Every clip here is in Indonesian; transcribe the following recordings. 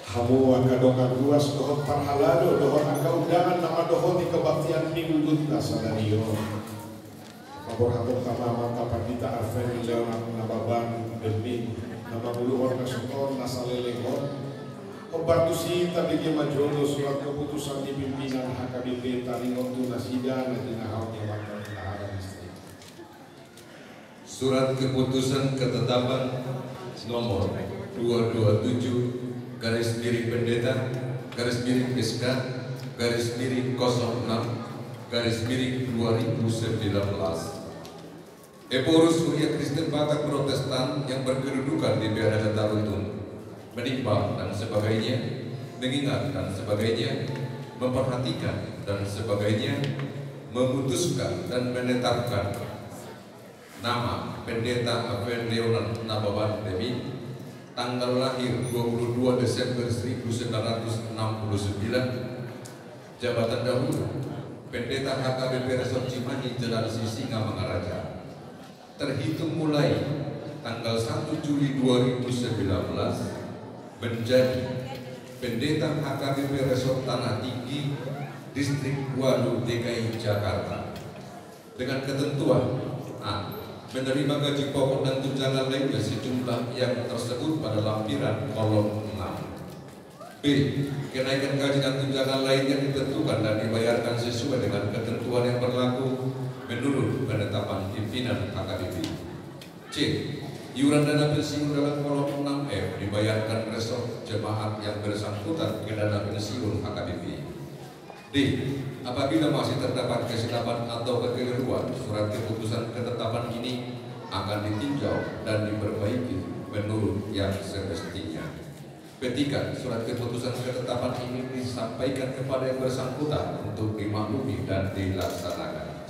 Hamu akadongan ruas dohon parhalado dohon aka undangan nama dohon di kebaktian minggu nasadario. Pabor hatong tamama kapandita arfen leonang nababan demi nama buluhon nasoton nasalelegon. Pembantu si tabigi majono surat keputusan di pimpinan HKBP taringon tunasida nadina halnya wakil nahara istri. Surat keputusan ketetapan nomor 227 garis miring pendeta garis miring SK garis miring 06 garis miring 2019 Eporus Surya Kristen Batak Protestan yang berkedudukan di daerah Taruntun menimbang dan sebagainya, mengingat dan sebagainya, memperhatikan dan sebagainya, memutuskan dan menetapkan nama Pendeta Aven Leonan Nababan Demi, tanggal lahir 22 Desember 1969, jabatan dahulu Pendeta HKBP Resort Cimahi Jalan Sisinga Mangaraja, terhitung mulai tanggal 1 Juli 2019 menjadi Pendeta HKBP Resort Tanah Tinggi Distrik Walu DKI Jakarta dengan ketentuan A. Menerima gaji pokok dan tunjangan lainnya sejumlah yang tersebut pada lampiran kolom 6. B. Kenaikan gaji dan tunjangan lainnya ditentukan dan dibayarkan sesuai dengan ketentuan yang berlaku menurut penetapan pimpinan HKBP. C. Iuran dana pensiun dalam kolom 6F dibayarkan resort jemaat yang bersangkutan ke dana pensiun HKBP. D. Apabila masih terdapat kesilapan atau kekeliruan, surat keputusan ketetapan ini akan ditinjau dan diperbaiki menurut yang semestinya. Petikan surat keputusan ketetapan ini disampaikan kepada yang bersangkutan untuk dimaklumi dan dilaksanakan.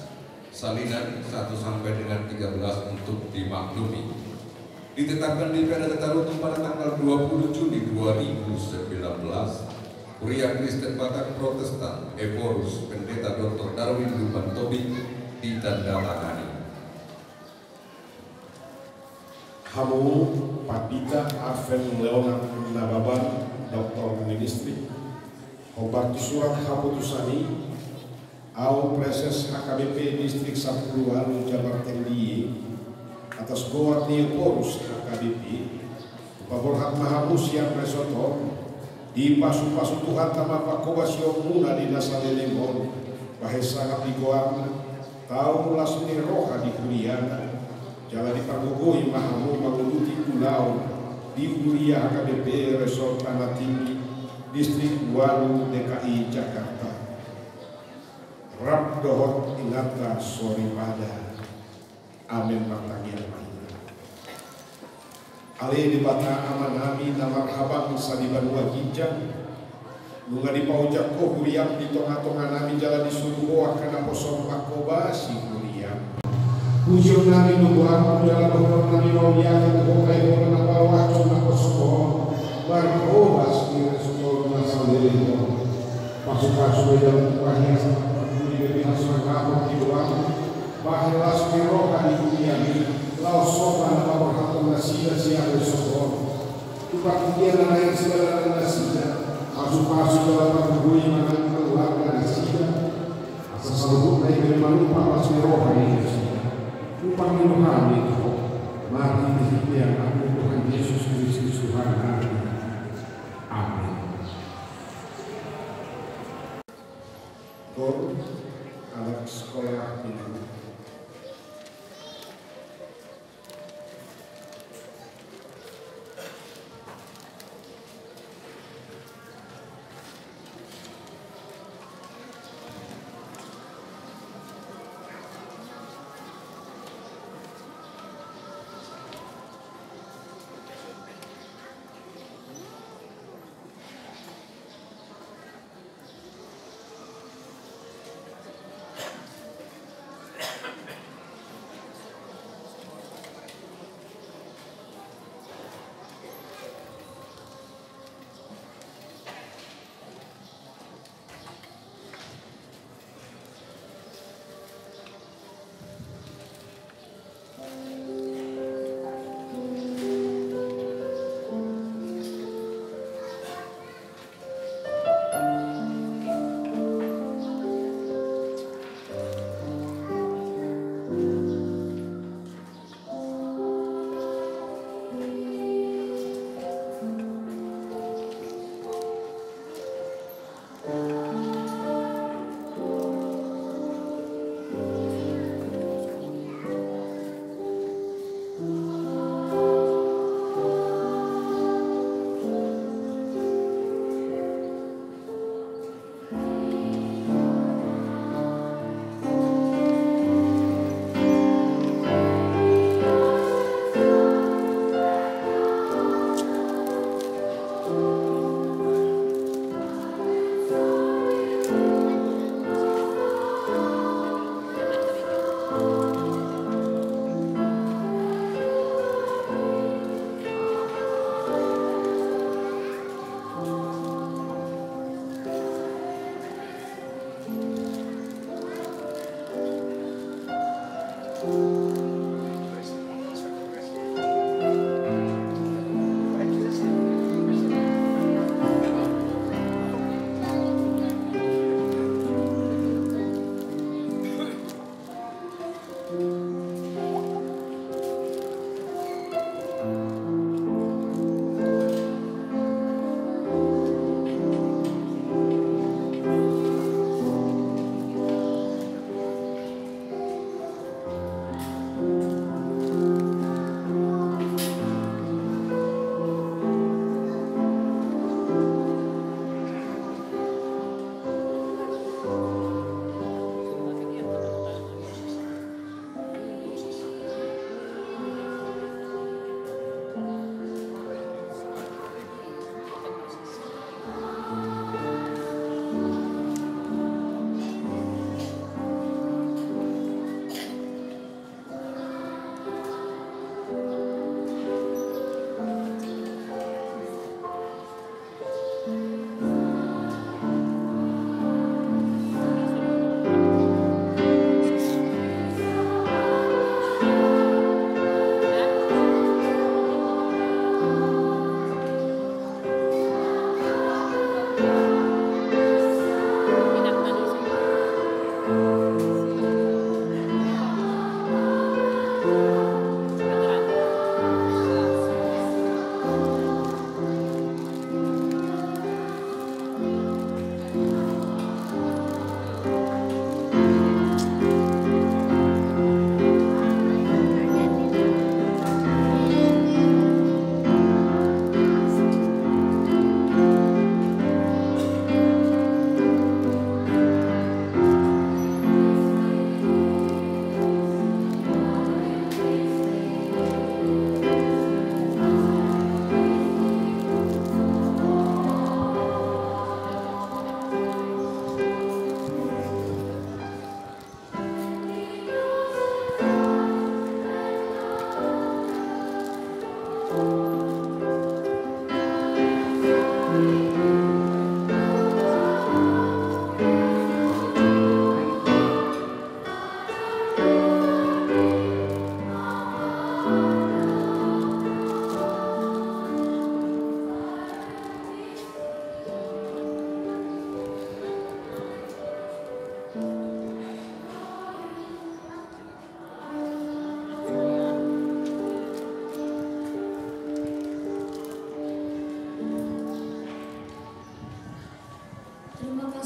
Salinan 1 sampai dengan 13 untuk dimaklumi. Ditetapkan di PDT Taruntun pada tanggal 20 Juni 2019, Surya Kristen Batak Protestan Eporus Pendeta Dr. Darwin Luban Tobing ditandatangani. Hamu Pandita Aven Leonan Nababan Dr. Ministri Obat surat keputusani Au Preses HKBP Distrik 10 Jabar Tendi atas goat ni Eporus HKBP Paborhat Mahamus yang Resoto di pasu-pasu Tuhan tama pakobas yung muna di nasa lelemon bahasa kapigoan tau lasuni roha di kuliana jalan di Pargogoy Mahamu menguluti pulau di kuliah HKBP Resort Tanah Tinggi Distrik Walu DKI Jakarta. Rab dohot ingatlah sore pada amin martagian mahina ale di bata aman amin namar habang sadiban wajijang lunga di paujak ko huriam di tonga-tonga nami jalan di suruh karena posong pakobasi huriam ujung nami nunggu aku jalan dokter nami mauliakan kebukai orang bawah cuma posong barkobas di resukor nasal leleng pasu-pasu yang wahia di bebina surga di luar bahwa spiroka di dunia ini lau sopan bahwa hakam nasida siang besok tupak dia lain segala nasida masuk-masuk dalam perguli makan keluarga nasida asal salubut naik dari manupa spiroka ini tupak minuman itu mati di situ yang aku Tuhan Yesus Kristus Tuhan kami. Amin. Gor anak sekolah ini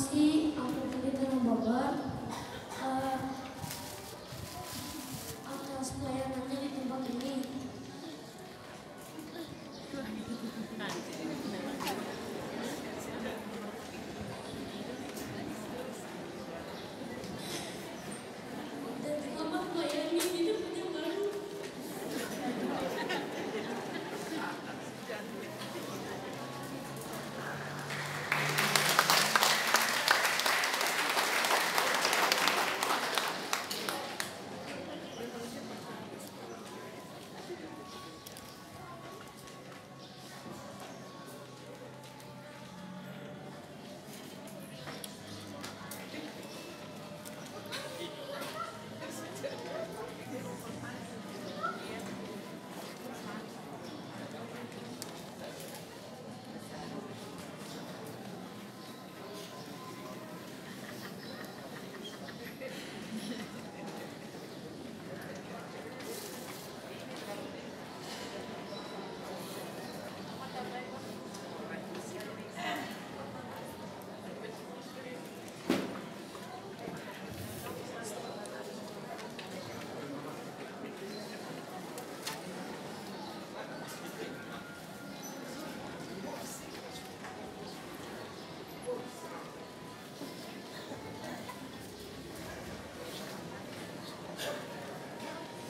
kasih aku pendeta Babar atas pelayanannya di tempat ini. Dan selamat melayani di tempat yang baru.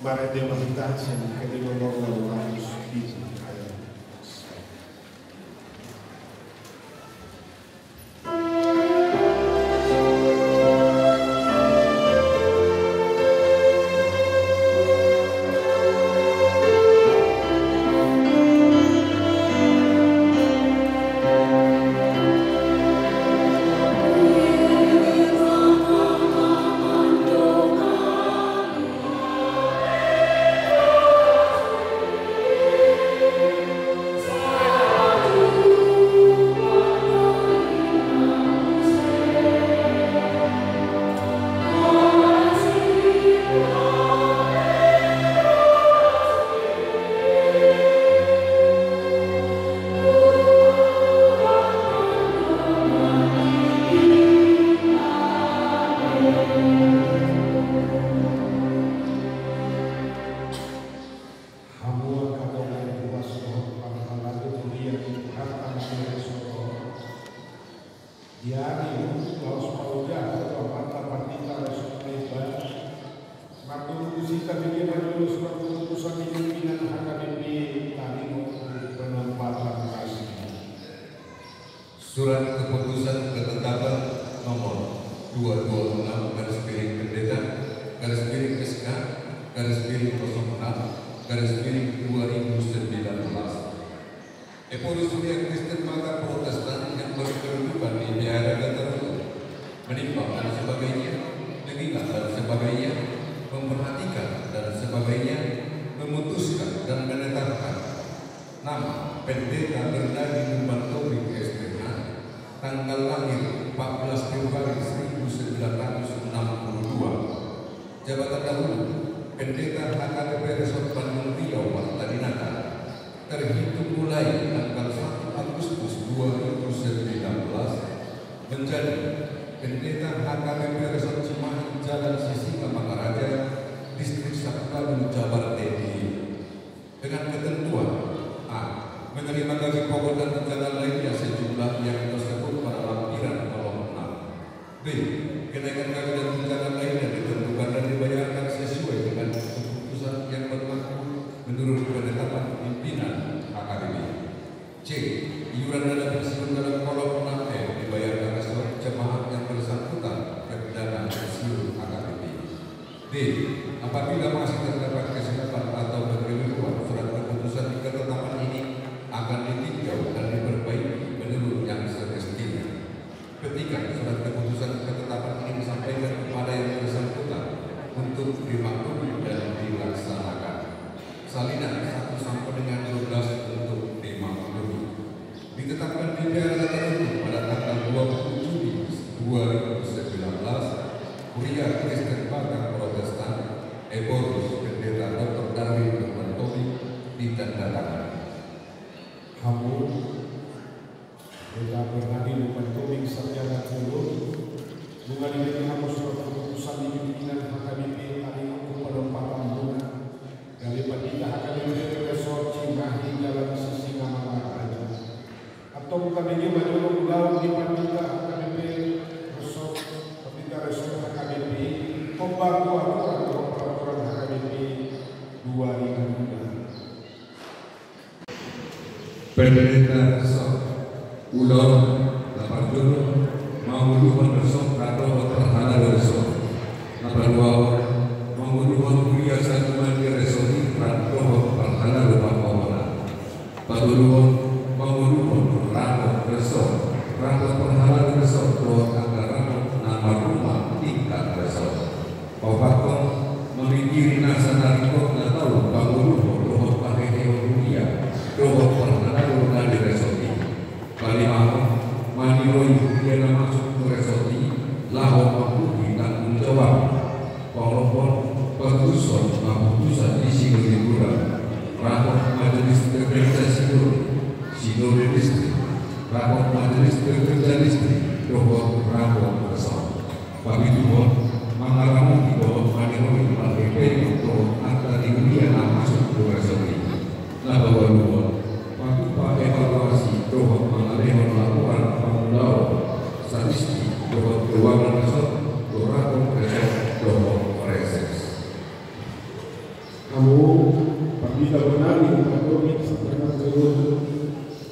Mare Deus kita que Deus nos louvamos Espírito. Surat keputusan ketetapan nomor 226 garis miring pendeta garis miring SK garis miring 06 garis miring 2019 Eporis Surya Kristen Mata Protestan yang berkedudukan di daerah tertentu menimbang dan sebagainya, mengingat dan sebagainya, memperhatikan dan sebagainya, memutuskan dan menetapkan nama Pendeta Bernardin Numantowi SPH tanggal lahir 14 Februari 1962, jabatan dahulu Pendeta HKBP Resort Bandung Riau Martadinata, terhitung mulai tanggal 1 Agustus 2019 menjadi Pendeta HKBP Resort Cimahi Jalan Sisinga Mangaraja, Distrik Sapadu, Jabar DKI, dengan ketentuan A. Menerima gaji pokok dan tunjangan lainnya sejumlah yang tersebut pada lampiran kolom 6. B. Kenaikan gaji dan tunjangan lainnya ditentukan dan dibayarkan sesuai dengan keputusan yang berlaku menurut penetapan pimpinan HKBP. C. Iuran dana pensiun dalam kolom 6 dibayarkan sesuai jemaah yang bersangkutan dana pensiun HKBP. D. Apabila masih terdapat kesilapan atau kekeliruan, surat keputusan ketetapan ini akan ditinjau dan diperbaiki menurut yang semestinya. Ketiga, surat keputusan ketetapan ini disampaikan kepada yang bersangkutan untuk dimaklumi dan dilaksanakan. Salinan 1 sampai dengan 12 untuk dimaklumi. Ditetapkan di daerah tertentu pada tanggal 20 Juli 2019, Kuria Kristen Batak Protestan Eborus Pendeta Dr. Darwin Numantowi ditandatangani. Kamu tidak pernah nabi lupa tobing sarjana teologi bunga di apostol keputusan di pimpinan HKBP hari aku penempatan bunga dari panitia HKBP Resort Cimahi Jalan Sisingamangaraja atau bukan ini menjolong dalam di panitia HKBP Resort HKBP membantu peraturan HKBP 2003. Pendeta Resort Ulon Lapan Dulu Manguluhan Resort atau Terhana Resort Lapan Wawar Manguluhan Kuliah Satu Mandi Resort Rantoh Terhana Lapan Wawar Paduluhan Manguluhan Rantoh Resort Rantoh Terhana Resort Doa Anggaran Nama Rumah Tingkat Resort Papakom memikiri nasa narikot na tahu Manguluhan Doa Pakai Kuliah Doa Terhana Lapan Resort Kalimah maniroi dia masuk ke resoti lahor mampu tanggung jawab walaupun pertusan keputusan di Singapura rapor majelis bekerja Singapura listrik rapor majelis bekerja listrik doa rapor resort bagi itu mengalamu di bawah maniroi pakai untuk antara dunia masuk ke resoti nah bahwa waktu pakai evaluasi doa mengalihkan laporan pengulau statistik doa keuangan resort doa resort doa reses. Kamu pagi benar di Katolik sebenarnya terus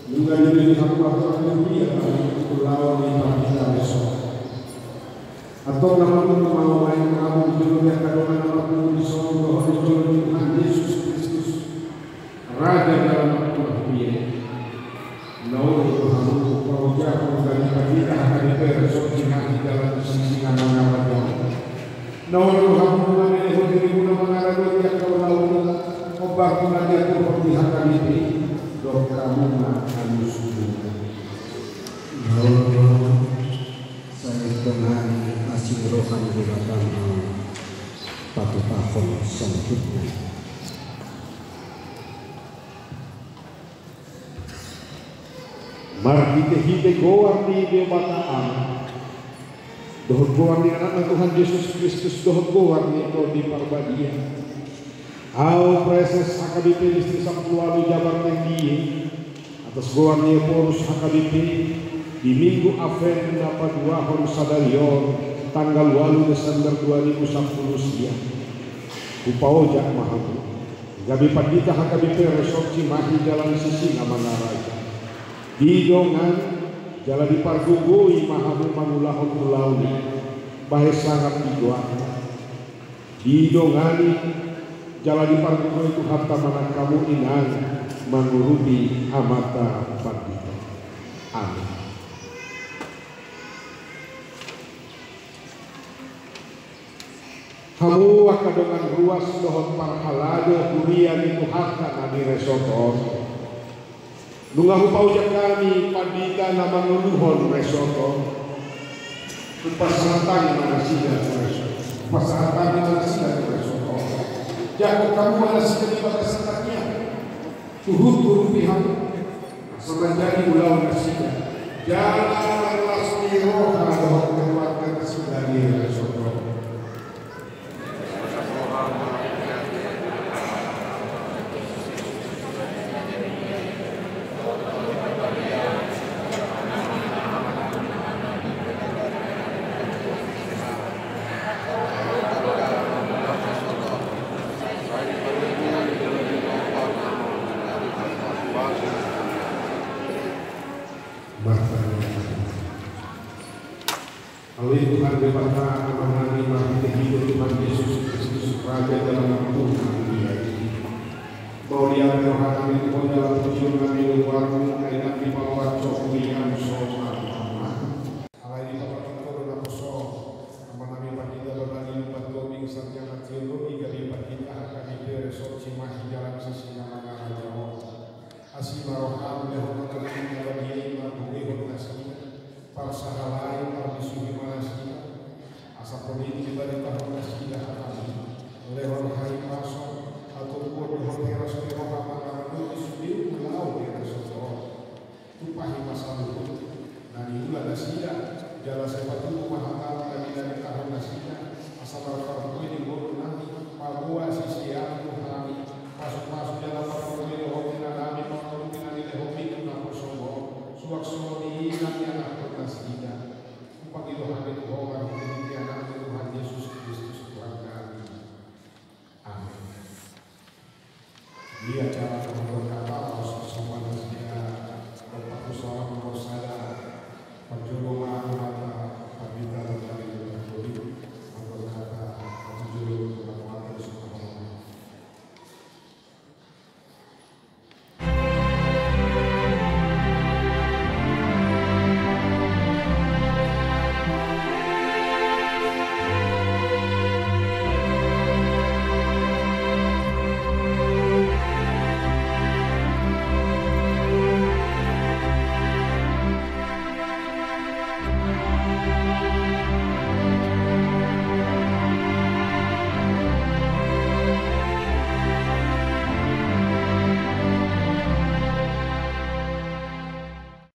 juga jadi hamba dunia dari pulau di pagi resort atau nama mau main kamu di dunia kadang nama di Solo di Tuhan Yesus Kristus Raja dalam dunia. Namun kamu jauh dari kita HKBP Resort Cimahi Jalan Sisingamangaraja. Namun kamu mengenai diri guna mengarah dia kau lalu obat mengajar di HKBP dok kamu harus Namun saya kenal asing rohani di belakang patu tahun selanjutnya. Mari kita goar di debataan dohot goar di anak Tuhan Yesus Kristus dohot goar di Parbadia au preses HKBP listrik Sampualu Jabar Tinggi atas goar di Porus HKBP di Minggu Advent dapat 2 Hon Sadarion tanggal 8 Desember 2010 siang Upaojak Mahabu Gabi Pandita HKBP Resort Cimahi Jalan Sisingamangaraja Didongan jala dipargugui mahamu mangulahon mulauni bahe sangat didoakan didongani jala dipargugui itu harta mana kamu inan menguruti amata pandita. Amin. Kamu wakadongan ruas dohot parhalado kuliah itu harta nabi resoton Nungahu paujak kami pandita nama nuluhon resoto Pasahatan mana sida resoto Pasahatan mana sida resoto Jago kamu mana sida di bagasatannya Tuhut pihak Sama jadi ulau nasida Jangan lasmi roha dohon keluarga nasida di resoto Oleh Tuhan berkata mengenai mati hidup Tuhan Yesus Kristus Raja dalam Tuhan dunia ini. Bahwa dia rohani itu dalam tujuan kami luarmu kaitan di bawah cokulian soal Alai di bawah kita berlaku mengenai pandita berbagi patobing sarjana teologi dari pandita HKBP Resort Cimahi Jalan Sisingamangaraja. Asima rohani lehon terkini bagi imam buwehon nasib para sahalai para disuhi manasida asa politik dari tahun nasida kami lehon hai paso atau buat lehon heras lehon apa disuhi pulau di resort tupahi masa lalu Nani ula nasia jala sepatu mahakala lagi dari tahun nasia asal berfarku ini guru nami Papua sisi aku